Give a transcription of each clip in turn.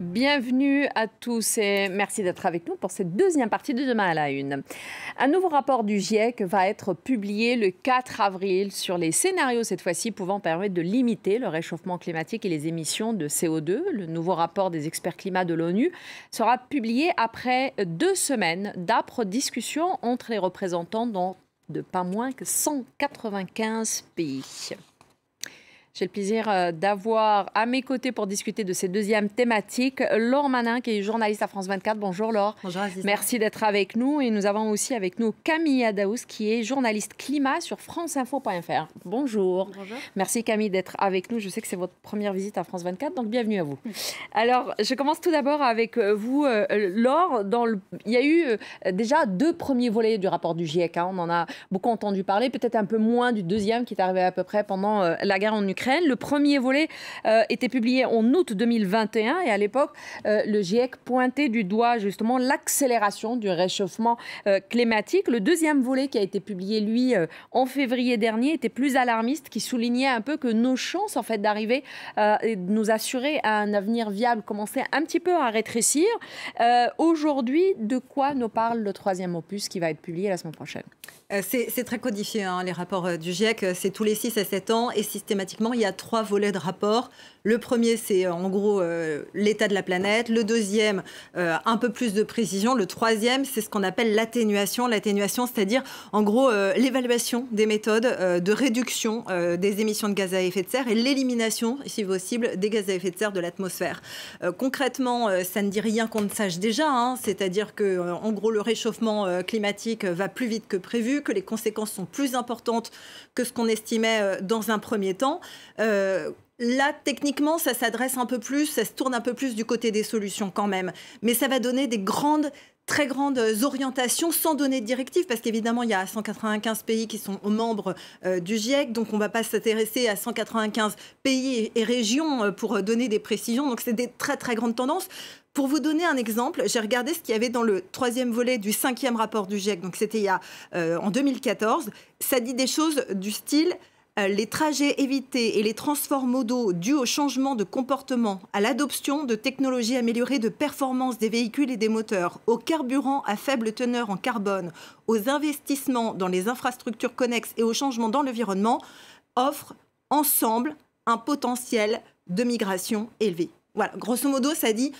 Bienvenue à tous et merci d'être avec nous pour cette deuxième partie de Demain à la Une. Un nouveau rapport du GIEC va être publié le 4 avril sur les scénarios, cette fois-ci, pouvant permettre de limiter le réchauffement climatique et les émissions de CO2. Le nouveau rapport des experts climat de l'ONU sera publié après 2 semaines d'âpres discussions entre les représentants de pas moins que 195 pays. J'ai le plaisir d'avoir à mes côtés pour discuter de cette deuxième thématique Laure Manin, qui est journaliste à France 24. Bonjour Laure. Bonjour Aziza. Merci d'être avec nous. Et nous avons aussi avec nous Camille Adaous, qui est journaliste climat sur franceinfo.fr. Bonjour. Bonjour. Merci Camille d'être avec nous. Je sais que c'est votre première visite à France 24, donc bienvenue à vous. Alors, je commence tout d'abord avec vous, Laure. Il y a eu déjà 2 premiers volets du rapport du GIEC. On en a beaucoup entendu parler, peut-être un peu moins du deuxième qui est arrivé à peu près pendant la guerre en Ukraine. Le premier volet était publié en août 2021 et à l'époque, le GIEC pointait du doigt justement l'accélération du réchauffement climatique. Le deuxième volet qui a été publié, lui, en février dernier, était plus alarmiste, qui soulignait un peu que nos chances en fait, d'arriver et de nous assurer un avenir viable commençaient un petit peu à rétrécir. Aujourd'hui, de quoi nous parle le troisième opus qui va être publié la semaine prochaine? C'est très codifié, hein, les rapports du GIEC, c'est tous les 6 à 7 ans et systématiquement, il y a 3 volets de rapports. Le premier, c'est en gros l'état de la planète. Le deuxième, un peu plus de précision. Le troisième, c'est ce qu'on appelle l'atténuation. L'atténuation, c'est-à-dire en gros l'évaluation des méthodes de réduction des émissions de gaz à effet de serre et l'élimination, si possible, des gaz à effet de serre de l'atmosphère. Concrètement, ça ne dit rien qu'on ne sache déjà, hein, c'est-à-dire que en gros le réchauffement climatique va plus vite que prévu, que les conséquences sont plus importantes que ce qu'on estimait dans un premier temps. Là, techniquement, ça s'adresse un peu plus, ça se tourne un peu plus du côté des solutions quand même. Mais ça va donner des très grandes orientations sans donner de directive, parce qu'évidemment, il y a 195 pays qui sont membres du GIEC, donc on ne va pas s'intéresser à 195 pays et régions pour donner des précisions. Donc c'est des très, très grandes tendances. Pour vous donner un exemple, j'ai regardé ce qu'il y avait dans le 3e volet du 5e rapport du GIEC, donc c'était en 2014. Ça dit des choses du style les trajets évités et les transferts modaux dus au changement de comportement, à l'adoption de technologies améliorées de performance des véhicules et des moteurs, aux carburants à faible teneur en carbone, aux investissements dans les infrastructures connexes et aux changements dans l'environnement, offrent ensemble un potentiel de migration élevé. Voilà, grosso modo, ça dit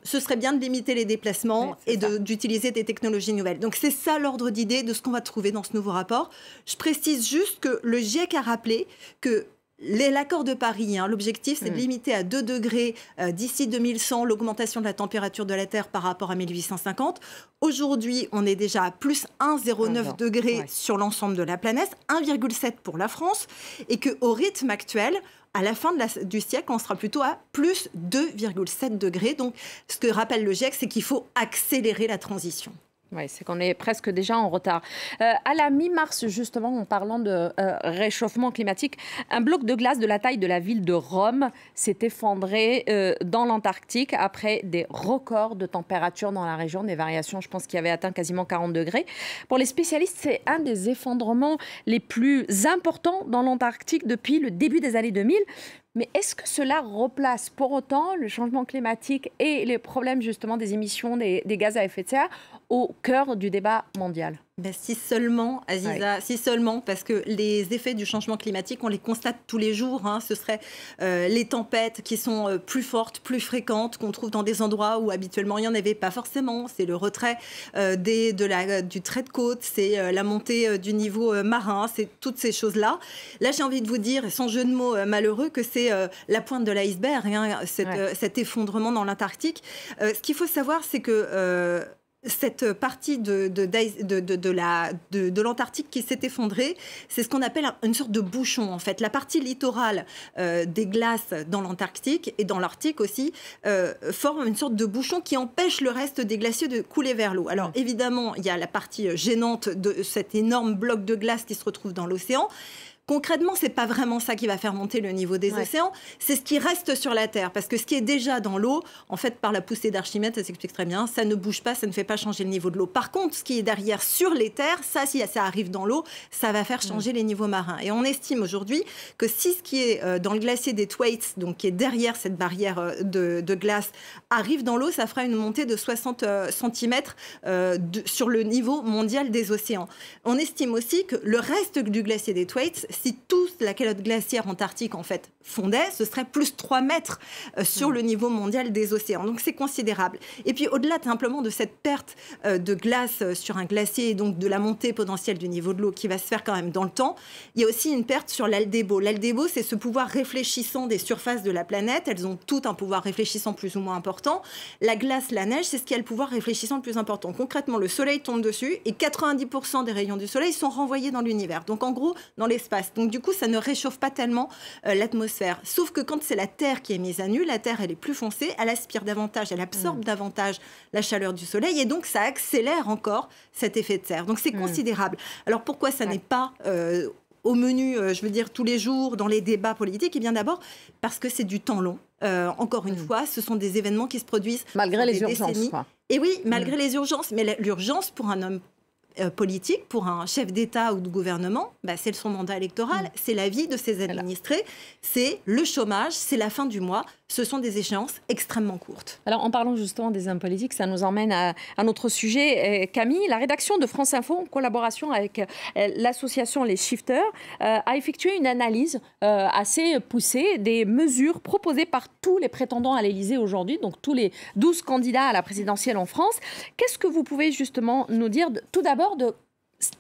ce serait bien de limiter les déplacements et d'utiliser des technologies nouvelles. Donc c'est ça l'ordre d'idée de ce qu'on va trouver dans ce nouveau rapport. Je précise juste que le GIEC a rappelé que l'accord de Paris, hein, l'objectif, c'est de limiter à 2 degrés d'ici 2100 l'augmentation de la température de la Terre par rapport à 1850. Aujourd'hui, on est déjà à plus 1,09 degrés sur l'ensemble de la planète, 1,7 pour la France, et qu'au rythme actuel, à la fin du siècle, on sera plutôt à plus 2,7 degrés. Donc, ce que rappelle le GIEC, c'est qu'il faut accélérer la transition. Oui, c'est qu'on est presque déjà en retard. À la mi-mars, justement, en parlant de réchauffement climatique, un bloc de glace de la taille de la ville de Rome s'est effondré dans l'Antarctique après des records de température dans la région, des variations, je pense, qui avaient atteint quasiment 40 degrés. Pour les spécialistes, c'est un des effondrements les plus importants dans l'Antarctique depuis le début des années 2000. Mais est-ce que cela replace pour autant le changement climatique et les problèmes justement des émissions des gaz à effet de serre au cœur du débat mondial? Ben, si seulement, Aziza, si seulement, parce que les effets du changement climatique, on les constate tous les jours. Hein, ce serait les tempêtes qui sont plus fortes, plus fréquentes, qu'on trouve dans des endroits où habituellement il n'y en avait pas forcément. C'est le retrait du trait de côte, c'est la montée du niveau marin, c'est toutes ces choses-là. Là, j'ai envie de vous dire, sans jeu de mots malheureux, que c'est la pointe de l'iceberg, hein, cet effondrement dans l'Antarctique. Ce qu'il faut savoir, c'est que cette partie de l'Antarctique qui s'est effondrée, c'est ce qu'on appelle une sorte de bouchon, en fait. La partie littorale des glaces dans l'Antarctique et dans l'Arctique aussi forme une sorte de bouchon qui empêche le reste des glaciers de couler vers l'eau. Alors évidemment, il y a la partie gênante de cet énorme bloc de glace qui se retrouve dans l'océan. concrètement, c'est pas vraiment ça qui va faire monter le niveau des océans, c'est ce qui reste sur la Terre. Parce que ce qui est déjà dans l'eau, en fait, par la poussée d'Archimède, ça s'explique très bien, ça ne bouge pas, ça ne fait pas changer le niveau de l'eau. Par contre, ce qui est derrière sur les terres, ça, si ça arrive dans l'eau, ça va faire changer les niveaux marins. Et on estime aujourd'hui que si ce qui est dans le glacier des Thwaites, donc qui est derrière cette barrière de glace, arrive dans l'eau, ça fera une montée de 60 cm sur le niveau mondial des océans. On estime aussi que le reste du glacier des Thwaites, si toute la calotte glaciaire antarctique en fait fondait, ce serait plus 3 mètres sur le niveau mondial des océans. Donc c'est considérable. Et puis au-delà simplement de cette perte de glace sur un glacier et donc de la montée potentielle du niveau de l'eau qui va se faire quand même dans le temps, il y a aussi une perte sur l'aldébo. L'aldébo, c'est ce pouvoir réfléchissant des surfaces de la planète. Elles ont toutes un pouvoir réfléchissant plus ou moins important. La glace, la neige, c'est ce qui a le pouvoir réfléchissant le plus important. Concrètement, le soleil tombe dessus et 90% des rayons du soleil sont renvoyés dans l'univers. Donc en gros, dans l'espace. Donc du coup, ça ne réchauffe pas tellement l'atmosphère. Sauf que quand c'est la Terre qui est mise à nu, la Terre, elle est plus foncée, elle aspire davantage, elle absorbe davantage la chaleur du soleil et donc ça accélère encore cet effet de serre. Donc c'est considérable. Alors pourquoi ça n'est pas au menu, je veux dire, tous les jours dans les débats politiques? Eh bien d'abord parce que c'est du temps long. Encore une fois, ce sont des événements qui se produisent malgré les urgences. Et oui, malgré les urgences. Mais l'urgence pour un homme politique, pour un chef d'État ou de gouvernement, c'est son mandat électoral, c'est la vie de ses administrés, c'est le chômage, c'est la fin du mois. Ce sont des échéances extrêmement courtes. Alors, en parlant justement des hommes politiques, ça nous emmène à un autre sujet. Camille, la rédaction de France Info, en collaboration avec l'association Les Shifters, a effectué une analyse assez poussée des mesures proposées par tous les prétendants à l'Élysée aujourd'hui, donc tous les 12 candidats à la présidentielle en France. Qu'est-ce que vous pouvez justement nous dire, tout d'abord, de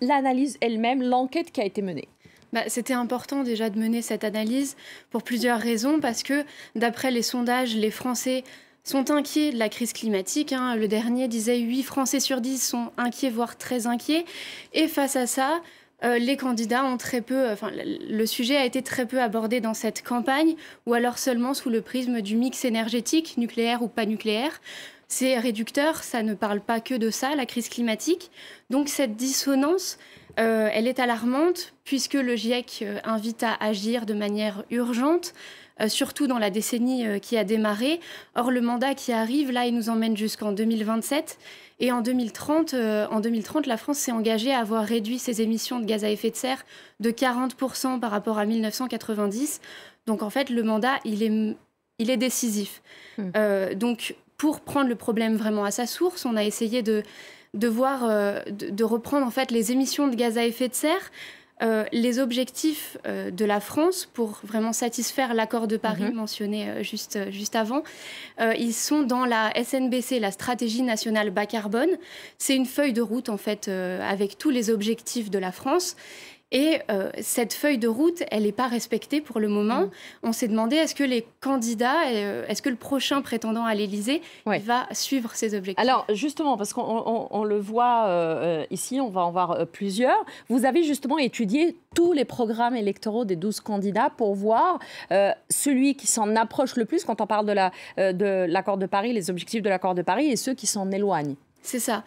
l'analyse elle-même, l'enquête qui a été menée? C'était important déjà de mener cette analyse pour plusieurs raisons, parce que d'après les sondages, les Français sont inquiets de la crise climatique. Le dernier disait 8 Français sur 10 sont inquiets, voire très inquiets. Et face à ça, les candidats ont très peu... le sujet a été très peu abordé dans cette campagne, ou alors seulement sous le prisme du mix énergétique, nucléaire ou pas nucléaire. C'est réducteur, ça ne parle pas que de ça, la crise climatique. Donc cette dissonance, elle est alarmante, puisque le GIEC invite à agir de manière urgente, surtout dans la décennie qui a démarré. Or, le mandat qui arrive, là, il nous emmène jusqu'en 2027. Et en 2030, la France s'est engagée à avoir réduit ses émissions de gaz à effet de serre de 40% par rapport à 1990. Donc, en fait, le mandat, il est décisif. Donc, pour prendre le problème vraiment à sa source, on a essayé de reprendre en fait les émissions de gaz à effet de serre, les objectifs de la France pour vraiment satisfaire l'accord de Paris mentionné juste avant. Ils sont dans la SNBC, la stratégie nationale bas carbone. C'est une feuille de route en fait avec tous les objectifs de la France. Et cette feuille de route, elle n'est pas respectée pour le moment. On s'est demandé, est-ce que les candidats, est-ce que le prochain prétendant à l'Élysée va suivre ces objectifs? Alors justement, parce qu'on le voit ici, on va en voir plusieurs. Vous avez justement étudié tous les programmes électoraux des 12 candidats pour voir celui qui s'en approche le plus quand on parle de l'accord de Paris, les objectifs de l'accord de Paris, et ceux qui s'en éloignent. C'est ça.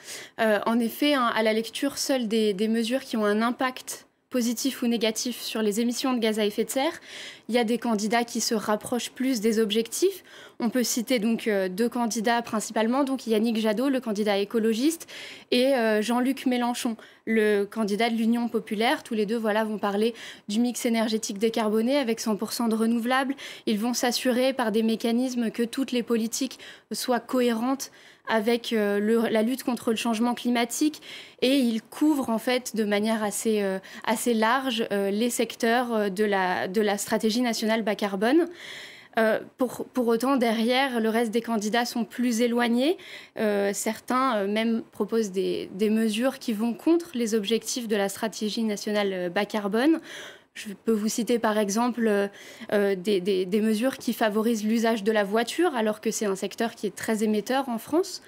En effet, à la lecture, seules des mesures qui ont un impact positif ou négatif sur les émissions de gaz à effet de serre. Il y a des candidats qui se rapprochent plus des objectifs. On peut citer donc 2 candidats principalement, donc Yannick Jadot, le candidat écologiste, et Jean-Luc Mélenchon, le candidat de l'Union populaire. Tous les deux vont parler du mix énergétique décarboné avec 100% de renouvelables. Ils vont s'assurer par des mécanismes que toutes les politiques soient cohérentes avec la lutte contre le changement climatique, et il couvre en fait de manière assez large les secteurs de la stratégie nationale bas carbone. Pour autant, derrière, le reste des candidats sont plus éloignés. Certains même proposent des mesures qui vont contre les objectifs de la stratégie nationale bas carbone. Je peux vous citer par exemple des mesures qui favorisent l'usage de la voiture, alors que c'est un secteur qui est très émetteur en France.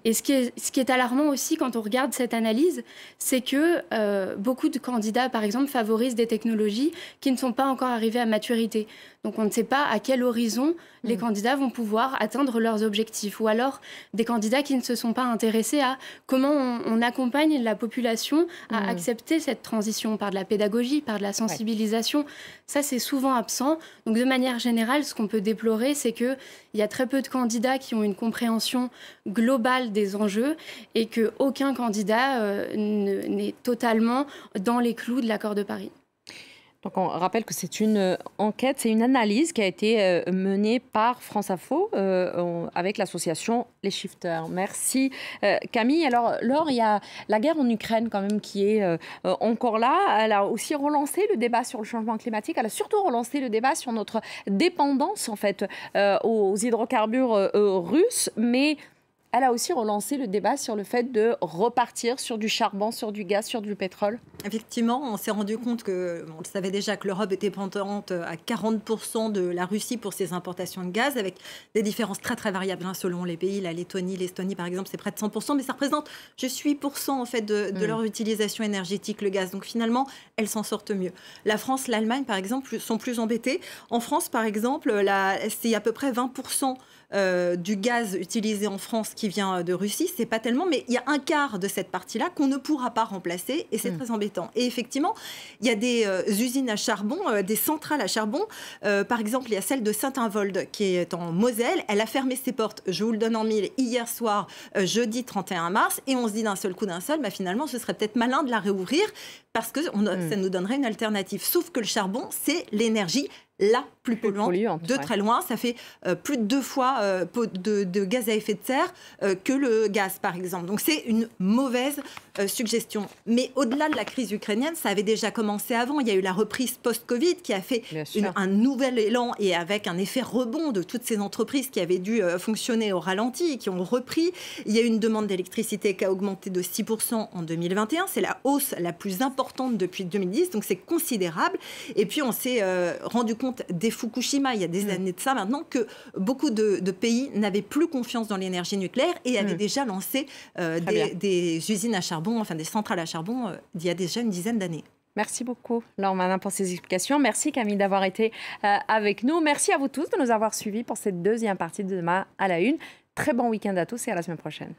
Et ce qui est alarmant aussi quand on regarde cette analyse, c'est que beaucoup de candidats, par exemple, favorisent des technologies qui ne sont pas encore arrivées à maturité. Donc on ne sait pas à quel horizon les candidats vont pouvoir atteindre leurs objectifs. Ou alors des candidats qui ne se sont pas intéressés à comment on accompagne la population à accepter cette transition par de la pédagogie, par de la sensibilisation. Ça, c'est souvent absent. Donc de manière générale, ce qu'on peut déplorer, c'est qu'il y a très peu de candidats qui ont une compréhension globale des enjeux et qu'aucun candidat n'est totalement dans les clous de l'accord de Paris. Donc on rappelle que c'est une enquête, c'est une analyse qui a été menée par France Info avec l'association Les Shifters. Merci Camille. Alors Laure, il y a la guerre en Ukraine quand même qui est encore là. Elle a aussi relancé le débat sur le changement climatique. Elle a surtout relancé le débat sur notre dépendance en fait aux hydrocarbures russes, mais elle a aussi relancé le débat sur le fait de repartir sur du charbon, sur du gaz, sur du pétrole. Effectivement, on s'est rendu compte que, on le savait déjà, que l'Europe était dépendante à 40% de la Russie pour ses importations de gaz, avec des différences très très variables selon les pays. La Lettonie, l'Estonie par exemple, c'est près de 100%, mais ça représente juste 8% en fait de leur utilisation énergétique, le gaz. Donc finalement, elles s'en sortent mieux. La France, l'Allemagne par exemple, sont plus embêtées. En France par exemple, c'est à peu près 20% du gaz utilisé en France qui vient de Russie, c'est pas tellement, mais il y a un quart de cette partie-là qu'on ne pourra pas remplacer et c'est très embêtant. Et effectivement, il y a des usines à charbon, des centrales à charbon. Par exemple, il y a celle de Saint-Avold qui est en Moselle. Elle a fermé ses portes, je vous le donne en mille, hier soir, jeudi 31 mars, et on se dit d'un seul coup, finalement, ce serait peut-être malin de la réouvrir parce que ça nous donnerait une alternative. Sauf que le charbon, c'est l'énergie la plus polluante, de très loin. Ça fait plus de 2 fois de gaz à effet de serre que le gaz, par exemple. Donc c'est une mauvaise suggestion. Mais au-delà de la crise ukrainienne, ça avait déjà commencé avant. Il y a eu la reprise post-Covid qui a fait un nouvel élan et avec un effet rebond de toutes ces entreprises qui avaient dû fonctionner au ralenti et qui ont repris. Il y a eu une demande d'électricité qui a augmenté de 6% en 2021. C'est la hausse la plus importante depuis 2010, donc c'est considérable. Et puis on s'est rendu compte dès Fukushima, il y a des années de ça maintenant, que beaucoup de pays n'avaient plus confiance dans l'énergie nucléaire et avaient déjà lancé des usines à charbon, enfin des centrales à charbon, il y a déjà une dizaine d'années. Merci beaucoup, Laure Manin, pour ces explications. Merci, Camille, d'avoir été avec nous. Merci à vous tous de nous avoir suivis pour cette deuxième partie de Demain à la Une. Très bon week-end à tous et à la semaine prochaine.